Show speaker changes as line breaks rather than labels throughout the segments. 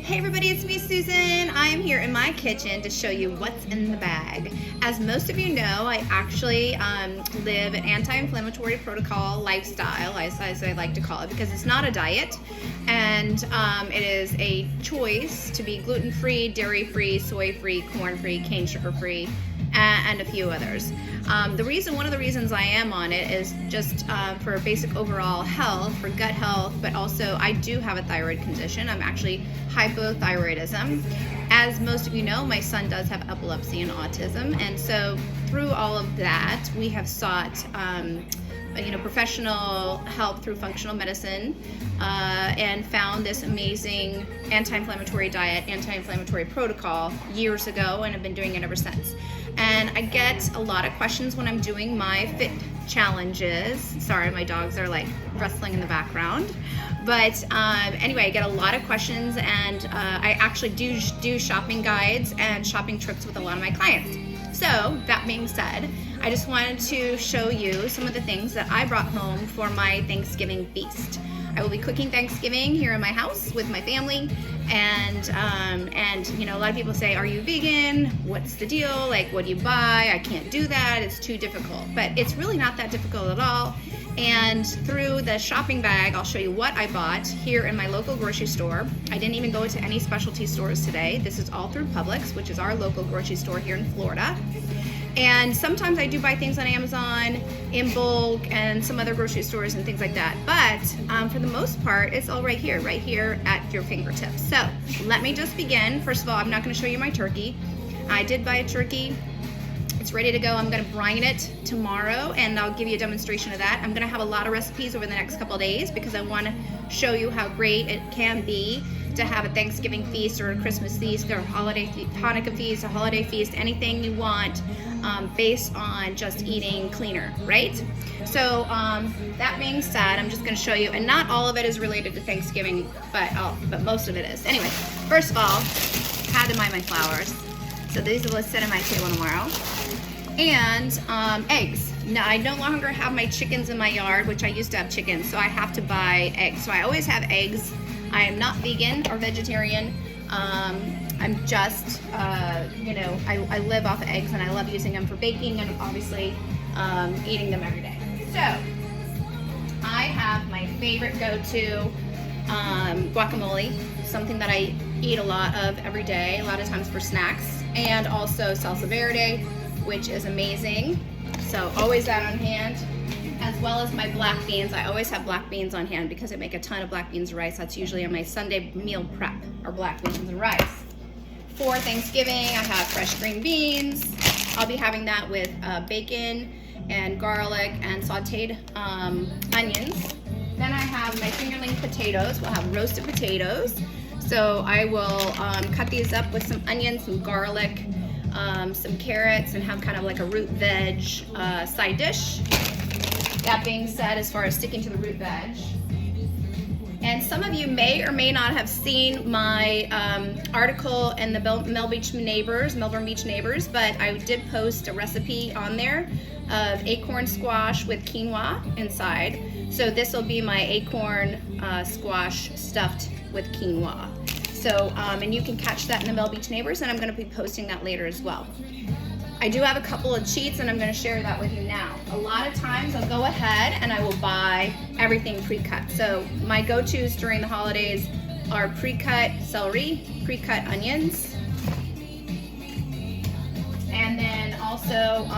Hey everybody, it's me Susan. I am here in my kitchen to show you what's in the bag. As most of you know, I actually live an anti-inflammatory protocol lifestyle, as I like to call it, because it's not a diet, and it is a choice to be gluten-free, dairy-free, soy-free, corn-free, cane sugar-free, and a few others. One of the reasons I am on it is just for basic overall health, for gut health, but also I do have a thyroid condition. I'm actually hypothyroidism. As most of you know, my son does have epilepsy and autism, and so through all of that, we have sought professional help through functional medicine and found this amazing anti-inflammatory diet, anti-inflammatory protocol years ago, and have been doing it ever since. And I get a lot of questions when I'm doing my fit challenges. Sorry, my dogs are like rustling in the background. But anyway, I get a lot of questions, and I actually do shopping guides and shopping trips with a lot of my clients. So that being said, I just wanted to show you some of the things that I brought home for my Thanksgiving feast. I will be cooking Thanksgiving here in my house with my family, and a lot of people say, are you vegan? What's the deal? Like, what do you buy? I can't do that. It's too difficult. But it's really not that difficult at all. And through the shopping bag, I'll show you what I bought here in my local grocery store. I didn't even go to any specialty stores today. This is all through Publix, which is our local grocery store here in Florida. And sometimes I do buy things on Amazon in bulk and some other grocery stores and things like that. But for the most part, it's all right here at your fingertips. So let me just begin. First of all, I'm not going to show you my turkey. I did buy a turkey. It's ready to go. I'm going to brine it tomorrow, and I'll give you a demonstration of that. I'm going to have a lot of recipes over the next couple of days because I want to show you how great it can be to have a Thanksgiving feast or a Christmas feast or a Hanukkah feast, a holiday feast, anything you want based on just eating cleaner, right? So that being said, I'm just going to show you, and not all of it is related to Thanksgiving, but most of it is. Anyway, first of all, had to buy my flowers. So these will sit on my table tomorrow. And eggs. Now, I no longer have my chickens in my yard, which I used to have chickens, so I have to buy eggs. So I always have eggs. I am not vegan or vegetarian. I'm just, I live off of eggs, and I love using them for baking and obviously eating them every day. So I have my favorite go-to guacamole, something that I eat a lot of every day, a lot of times for snacks, and also salsa verde, which is amazing. So always that on hand, as well as my black beans. I always have black beans on hand because I make a ton of black beans and rice. That's usually on my Sunday meal prep, or black beans and rice. For Thanksgiving, I have fresh green beans. I'll be having that with bacon and garlic and sauteed onions. Then I have my fingerling potatoes. We'll have roasted potatoes. So I will cut these up with some onions, some garlic, some carrots, and have kind of like a root veg side dish. That being said, as far as sticking to the root veg, and some of you may or may not have seen my article in the Melbourne Beach Neighbors, but I did post a recipe on there of acorn squash with quinoa inside. So this will be my acorn squash stuffed with quinoa. So, and you can catch that in the Melbourne Beach Neighbors, and I'm going to be posting that later as well. I do have a couple of cheats, and I'm going to share that with you now. A lot of times I'll go ahead and I will buy everything pre-cut. So my go-tos during the holidays are pre-cut celery, pre-cut onions, and then also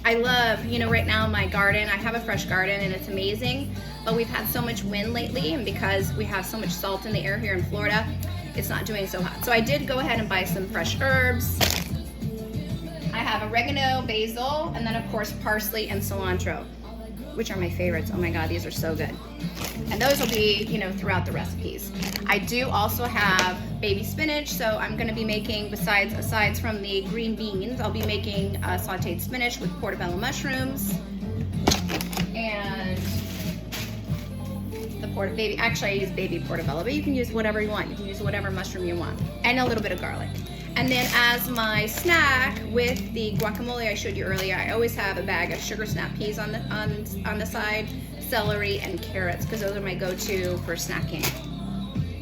I love, right now in my garden, I have a fresh garden and it's amazing, but we've had so much wind lately, and because we have so much salt in the air here in Florida, it's not doing so hot. So I did go ahead and buy some fresh herbs. I have oregano, basil, and then of course parsley and cilantro, which are my favorites. Oh my God, these are so good. And those will be, throughout the recipes. I do also have baby spinach, so I'm gonna be making, aside from the green beans, I'll be making sauteed spinach with portobello mushrooms, and actually I use baby portobello, but you can use whatever you want. You can use whatever mushroom you want, and a little bit of garlic. And then as my snack with the guacamole I showed you earlier, I always have a bag of sugar snap peas on the side, celery, and carrots, because those are my go-to for snacking.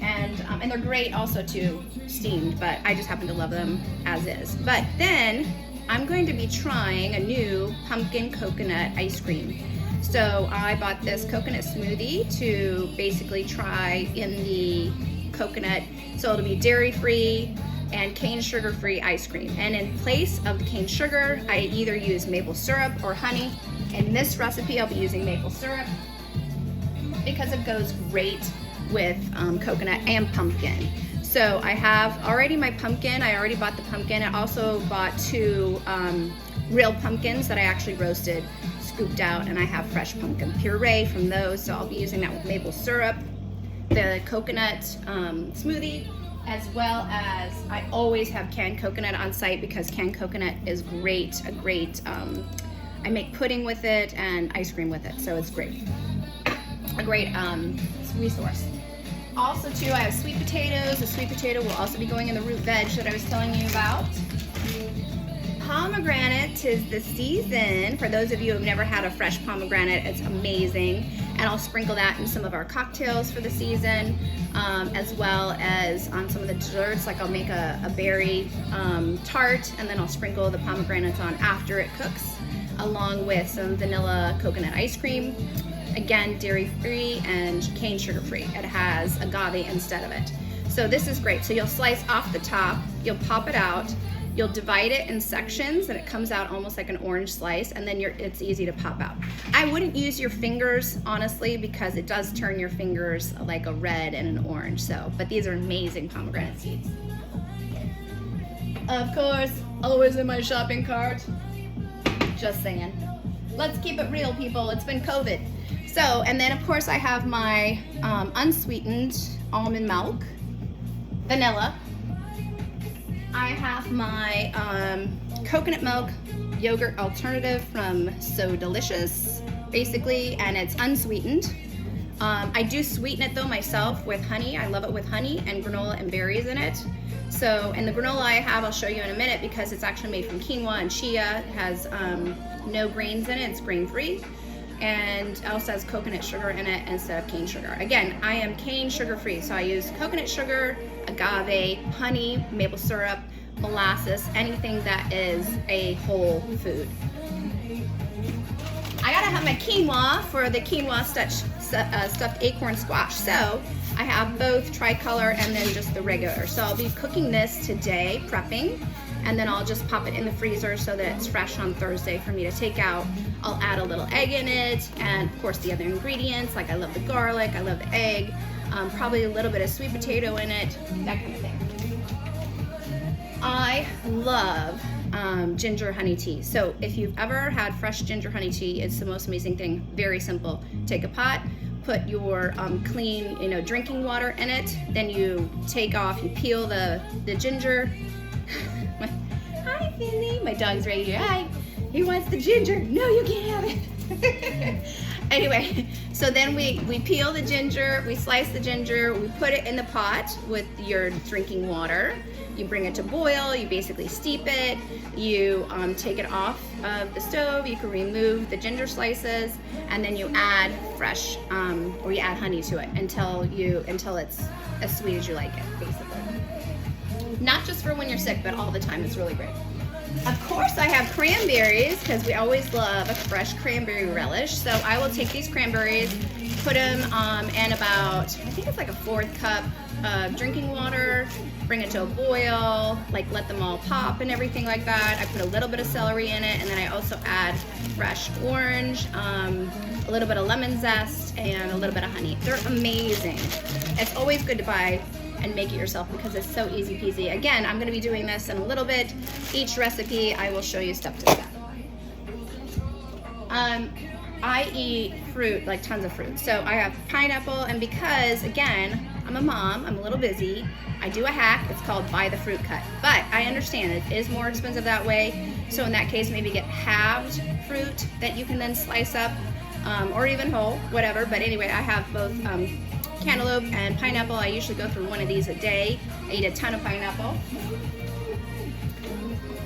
And And they're great also too steamed, but I just happen to love them as is. But then I'm going to be trying a new pumpkin coconut ice cream. So I bought this coconut smoothie to basically try in the coconut. So it'll be dairy-free and cane sugar-free ice cream. And in place of the cane sugar, I either use maple syrup or honey. In this recipe, I'll be using maple syrup because it goes great with coconut and pumpkin. So I have already my pumpkin. I already bought the pumpkin. I also bought 2 real pumpkins that I actually roasted, scooped out, and I have fresh pumpkin puree from those. So I'll be using that with maple syrup, the coconut smoothie, as well as I always have canned coconut on site because canned coconut is great, I make pudding with it and ice cream with it, so it's great. A great resource. Also too, I have sweet potatoes. The sweet potato will also be going in the root veg that I was telling you about. Pomegranate is the season. For those of you who have never had a fresh pomegranate, it's amazing. And I'll sprinkle that in some of our cocktails for the season, as well as on some of the desserts. Like I'll make a berry tart, and then I'll sprinkle the pomegranates on after it cooks, along with some vanilla coconut ice cream. Again, dairy-free and cane sugar-free. It has agave instead of it. So this is great. So you'll slice off the top, you'll pop it out, you'll divide it in sections, and it comes out almost like an orange slice, and then it's easy to pop out. I wouldn't use your fingers, honestly, because it does turn your fingers like a red and an orange. So, but these are amazing pomegranate seeds. Of course, always in my shopping cart. Just saying. Let's keep it real, people. It's been COVID. So, and then of course I have my unsweetened almond milk, vanilla. I have my coconut milk yogurt alternative from So Delicious, basically, and it's unsweetened. I do sweeten it though myself with honey. I love it with honey and granola and berries in it. So, and the granola I have, I'll show you in a minute because it's actually made from quinoa and chia. It has no grains in it, it's grain-free. And it also has coconut sugar in it instead of cane sugar. Again, I am cane sugar-free, so I use coconut sugar, agave, honey, maple syrup, molasses, anything that is a whole food. I gotta have my quinoa for the quinoa stuffed acorn squash. So I have both tricolor and then just the regular. So I'll be cooking this today, prepping, and then I'll just pop it in the freezer so that it's fresh on Thursday for me to take out. I'll add a little egg in it, and of course the other ingredients, like I love the garlic, I love the egg, probably a little bit of sweet potato in it, that kind of thing. I love ginger honey tea. So if you've ever had fresh ginger honey tea, it's the most amazing thing. Very simple. Take a pot, put your clean, drinking water in it. Then you take off, you peel the ginger. Hi, Finley. My dog's right here. Hi. He wants the ginger. No, you can't have it. Anyway, so then we peel the ginger, we slice the ginger, we put it in the pot with your drinking water. You bring it to boil, you basically steep it, you take it off of the stove, you can remove the ginger slices, and then you add fresh, or you add honey to it until it's as sweet as you like it, basically. Not just for when you're sick, but all the time. It's really great. Of course, I have cranberries because we always love a fresh cranberry relish. So I will take these cranberries, put them in about, I think it's like a 1/4 cup of drinking water, bring it to a boil, like let them all pop and everything like that. I put a little bit of celery in it, and then I also add fresh orange, a little bit of lemon zest, and a little bit of honey. They're amazing. It's always good to buy and make it yourself because it's so easy peasy. Again, I'm going to be doing this in a little bit. Each recipe, I will show you step to step. I eat fruit, like tons of fruit. So I have pineapple, and because, again, I'm a mom, I'm a little busy, I do a hack. It's called buy the fruit cut. But I understand it is more expensive that way. So in that case, maybe get halved fruit that you can then slice up, or even whole, whatever. But anyway, I have both cantaloupe and pineapple. I usually go through one of these a day. I eat a ton of pineapple.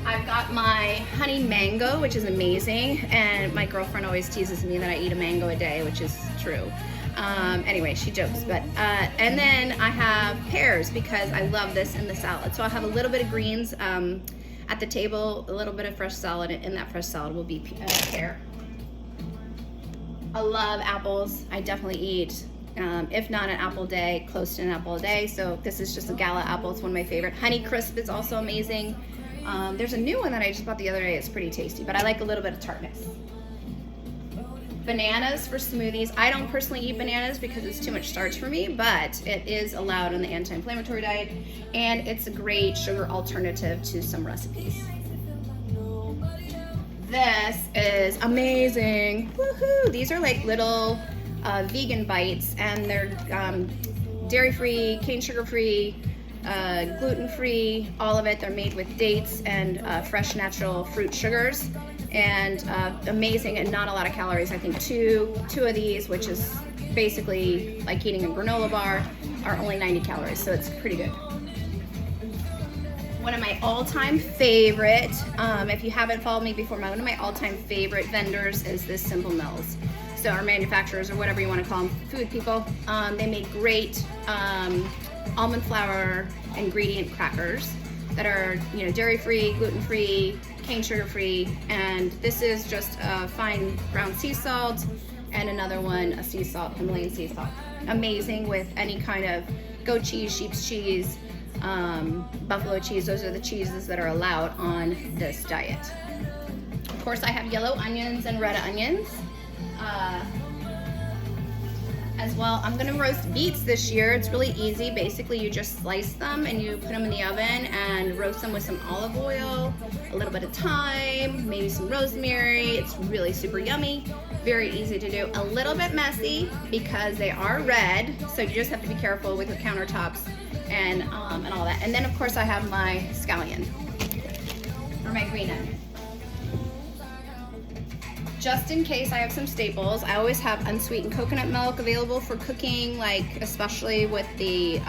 I've got my honey mango, which is amazing, and my girlfriend always teases me that I eat a mango a day, which is true. Anyway, she jokes, but and then I have pears because I love this in the salad. So I'll have a little bit of greens at the table, a little bit of fresh salad, and in that fresh salad will be pear. I love apples. I definitely eat, if not an apple a day, close to an apple a day. So this is just a Gala apple. It's one of my favorite. Honey Crisp is also amazing. There's a new one that I just bought the other day. It's pretty tasty, but I like a little bit of tartness. Bananas for smoothies. I don't personally eat bananas because it's too much starch for me, but it is allowed on the anti-inflammatory diet, and it's a great sugar alternative to some recipes. This is amazing. Woohoo! These are like little vegan bites, and they're dairy-free, cane sugar-free, gluten-free, all of it. They're made with dates and fresh natural fruit sugars, and amazing, and not a lot of calories. I think two of these, which is basically like eating a granola bar, are only 90 calories, so it's pretty good. One of my all-time favorite, if you haven't followed me before, one of my all-time favorite vendors is this Simple Mills. So our manufacturers, or whatever you want to call them, food people, they make great almond flour ingredient crackers that are, you know, dairy-free, gluten-free, cane sugar-free, and this is just a fine ground sea salt, and another one, a sea salt, Himalayan sea salt. Amazing with any kind of goat cheese, sheep's cheese, buffalo cheese. Those are the cheeses that are allowed on this diet. Of course, I have yellow onions and red onions as well. I'm gonna roast beets this year. It's really easy. Basically, you just slice them and you put them in the oven and roast them with some olive oil, a little bit of thyme, maybe some rosemary. It's really super yummy. Very easy to do. A little bit messy because they are red, so you just have to be careful with your countertops and all that. And then of course I have my scallion, or my green onion. Just in case I have some staples, I always have unsweetened coconut milk available for cooking, like especially with the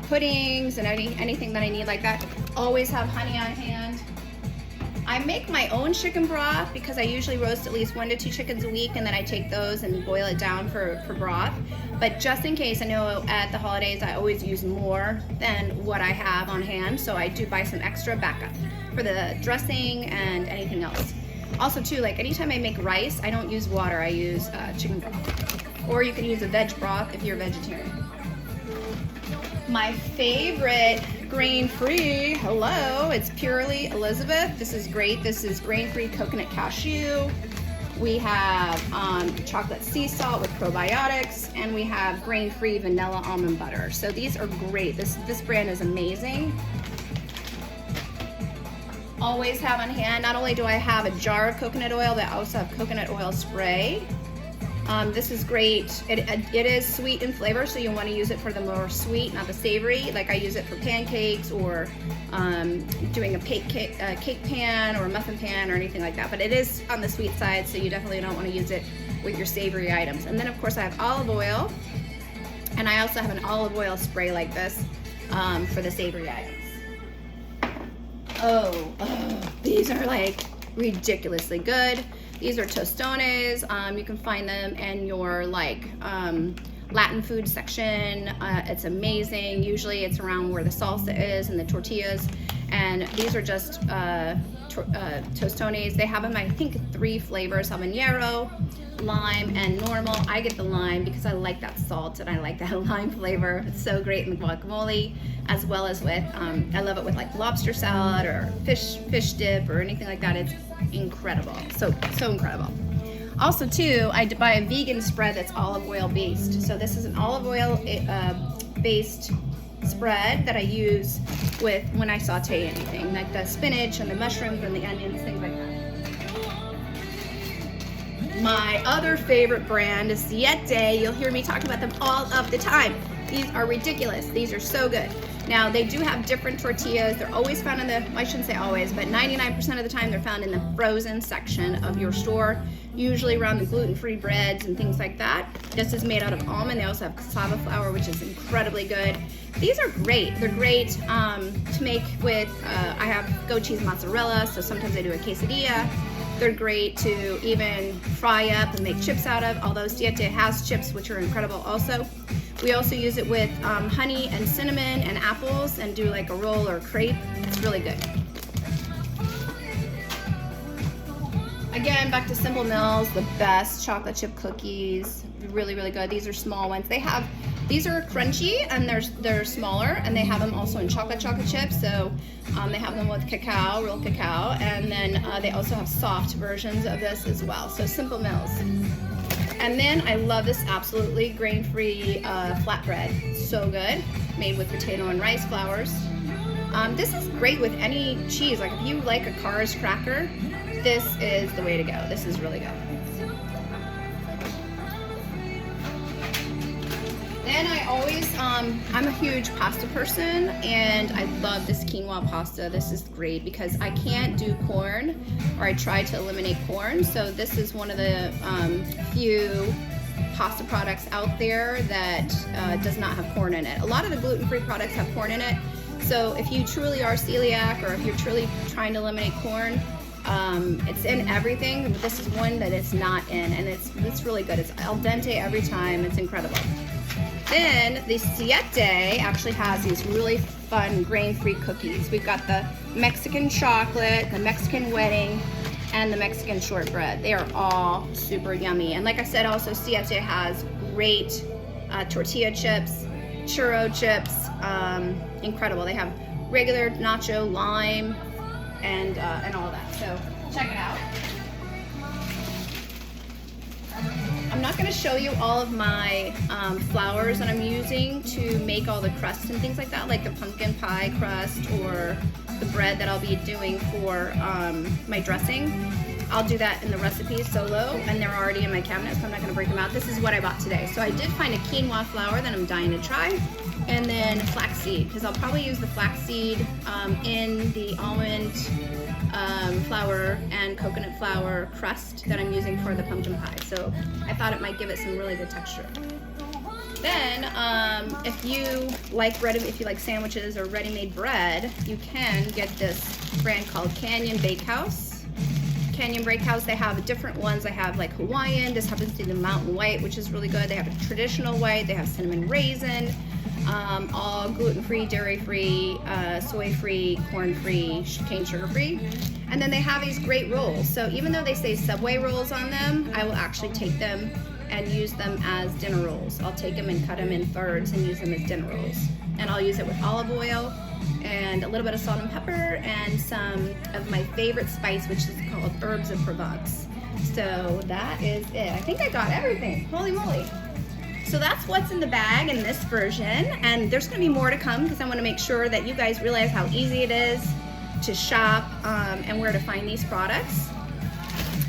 puddings and anything that I need like that. Always have honey on hand. I make my own chicken broth because I usually roast at least 1 to 2 chickens a week, and then I take those and boil it down for broth. But just in case, I know at the holidays I always use more than what I have on hand, so I do buy some extra backup for the dressing and anything else. Also too, like anytime I make rice, I don't use water, I use chicken broth. Or you can use a veg broth if you're a vegetarian. My favorite grain-free, hello, it's Purely Elizabeth. This is great. This is grain-free coconut cashew. We have chocolate sea salt with probiotics, and we have grain-free vanilla almond butter. So these are great. This brand is amazing. Always have on hand, not only do I have a jar of coconut oil, but I also have coconut oil spray. This is great. It is sweet in flavor, so you want to use it for the more sweet, not the savory. Like I use it for pancakes or doing a cake pan or a muffin pan or anything like that. But it is on the sweet side, so you definitely don't want to use it with your savory items. And then of course I have olive oil, and I also have an olive oil spray like this for the savory items. Oh, these are like ridiculously good. These are tostones. You can find them in your like Latin food section. It's amazing. Usually it's around where the salsa is and the tortillas. And these are just tostones. They have them, I think, 3 flavors: habanero, lime, and normal. I get the lime because I like that salt and I like that lime flavor. It's so great in the guacamole, as well as with, I love it with like lobster salad or fish dip or anything like that. It's incredible, so incredible. Also too, I buy a vegan spread that's olive oil based. So this is an olive oil based spread that I use with when I saute anything, like the spinach and the mushrooms and the onions, things like that. My other favorite brand is Siete. You'll hear me talk about them all of the time. These are ridiculous. These are so good. Now, they do have different tortillas. They're always found in the, I shouldn't say always, but 99% of the time they're found in the frozen section of your store, usually around the gluten-free breads and things like that. This is made out of almond. They also have cassava flour, which is incredibly good. These are great. They're great to make with, I have goat cheese mozzarella, so sometimes I do a quesadilla. They're great to even fry up and make chips out of, although Siete has chips, which are incredible also. We also use it with honey and cinnamon and apples and do like a roll or a crepe. It's really good. Again, back to Simple Mills, the best chocolate chip cookies. Really, really good. These are small ones. These are crunchy and they're smaller, and they have them also in chocolate chips. So they have them with cacao, real cacao, and then they also have soft versions of this as well. So Simple Mills. And then I love this absolutely grain-free flatbread. So good, made with potato and rice flours. This is great with any cheese. Like if you like a Carr's cracker, this is the way to go. This is really good. Then I always, I'm a huge pasta person, and I love this quinoa pasta. This is great because I can't do corn, or I try to eliminate corn. So this is one of the few pasta products out there that does not have corn in it. A lot of the gluten-free products have corn in it. So if you truly are celiac, or if you're truly trying to eliminate corn, it's in everything, but this is one that it's not in, and it's really good. It's al dente every time. It's incredible. Then the Siete actually has these really fun grain-free cookies. We've got the Mexican chocolate, the Mexican wedding, and the Mexican shortbread. They are all super yummy. And like I said, also Siete has great tortilla chips, churro chips, incredible. They have regular nacho, lime, and all that. So check it out. I'm not going to show you all of my flours that I'm using to make all the crusts and things like that, like the pumpkin pie crust or the bread that I'll be doing for my dressing. I'll do that in the recipes solo, and they're already in my cabinet, so I'm not going to break them out. This is what I bought today. So I did find a quinoa flour that I'm dying to try, and then flaxseed, because I'll probably use the flaxseed in the almond flour and coconut flour crust that I'm using for the pumpkin pie. So I thought it might give it some really good texture. Then, if you like sandwiches or ready-made bread, you can get this brand called Canyon Bakehouse. Canyon Bakehouse, they have different ones. They have like Hawaiian. This happens to be the Mountain White, which is really good. They have a traditional white. They have cinnamon raisin. All gluten-free, dairy-free, soy-free, corn-free, cane sugar-free. And then they have these great rolls. So even though they say Subway rolls on them, I will actually take them and use them as dinner rolls. I'll take them and cut them in thirds and use them as dinner rolls. And I'll use it with olive oil and a little bit of salt and pepper and some of my favorite spice, which is called herbs of Provence. So that is it. I think I got everything. Holy moly. So that's what's in the bag in this version, and there's going to be more to come because I want to make sure that you guys realize how easy it is to shop and where to find these products.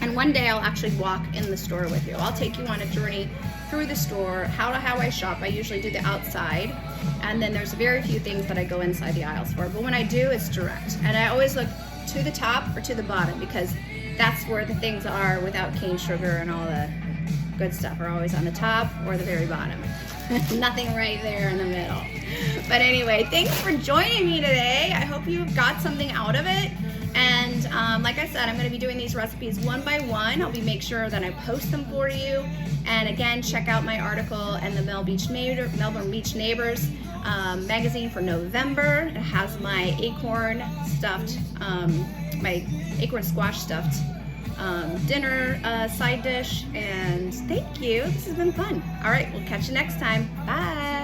And one day I'll actually walk in the store with you. I'll take you on a journey through the store, how I shop. I usually do the outside, and then there's very few things that I go inside the aisles for. But when I do, it's direct. And I always look to the top or to the bottom because that's where the things are without cane sugar and all the good stuff are always on the top or the very bottom. Nothing right there in the middle. But anyway, thanks for joining me today. I hope you got something out of it. And like I said, I'm going to be doing these recipes one by one. I'll make sure that I post them for you. And again, check out my article in the Melbourne Beach Neighbors magazine for November. It has my acorn stuffed, my acorn squash stuffed dinner side dish. And thank you. This has been fun. All right, we'll catch you next time. Bye.